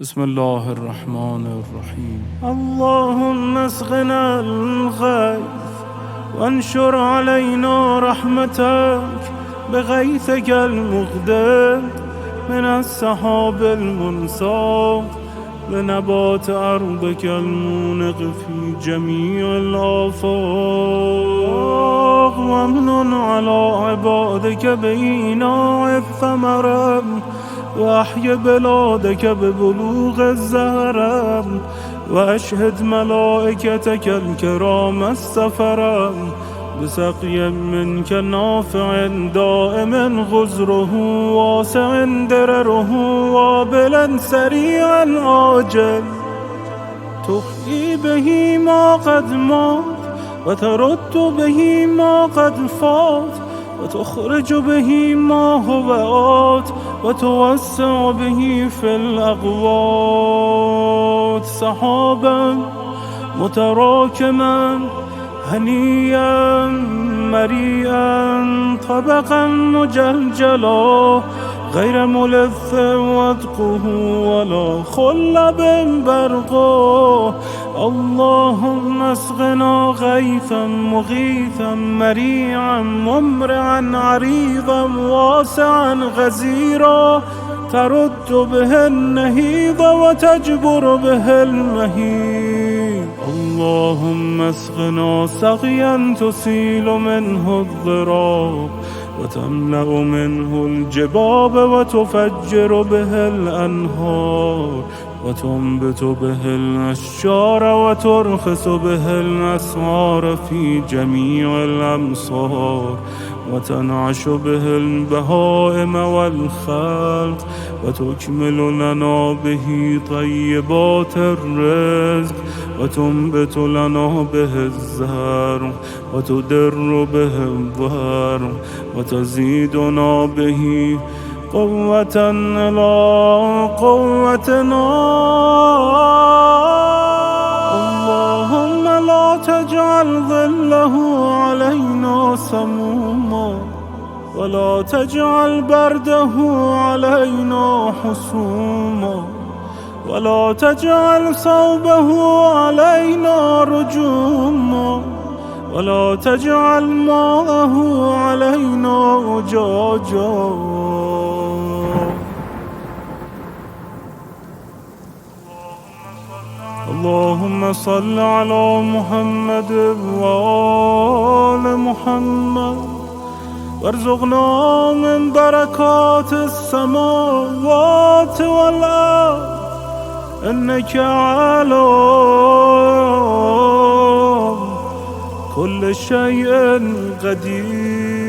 بسم الله الرحمن الرحيم. اللهم اسقنا الغيث وانشر علينا رحمتك بغيثك المغدق من السحاب المنساق لنبات أرضك المونق في جميع الآفاق وامنن على عبادك بإيناع الثمرة وأحي بلادك ببلوغ الزهرة وأشهد ملائكتك الكرام السفرة بسقي منك نافع دائم غزره واسع درره وابلا سريعا عاجل تحيي به ما قد مات وترد به ما قد فات وتخرج به ما هو آت وتوسع به في الأقوات سحابا متراكما هنيا مريئا طبقا مجلجلا غير ملث وادقه ولا خلب برقه اللهم اسقنا غيثا مغيثا مريعا ممرعا عريضا واسعا غزيرا ترد به النهيض وتجبر به المهيض اللهم اسقنا سقيا تسيل منه الضراب وتملأ منه الجباب وتفجر به الأنهار وتنبت به الأشجار وترخص به الأسعار في جميع الأمصار وتنعش به البهائم والخلق وتكمل لنا به طيبات الرزق وتنبت لنا به الزرع وتدر به الظهر وتزيدنا به قوة إلى قوتنا اللهم لا تجعل ظله علينا سموما ولا تجعل برده علينا حسوما ولا تجعل صوبه علينا رجوما ولا تجعل ماءه علينا أجاجا اللهم صل على محمد وآل محمد وارزقنا من بركات السماوات والأرض إنك على كل شيء قدير.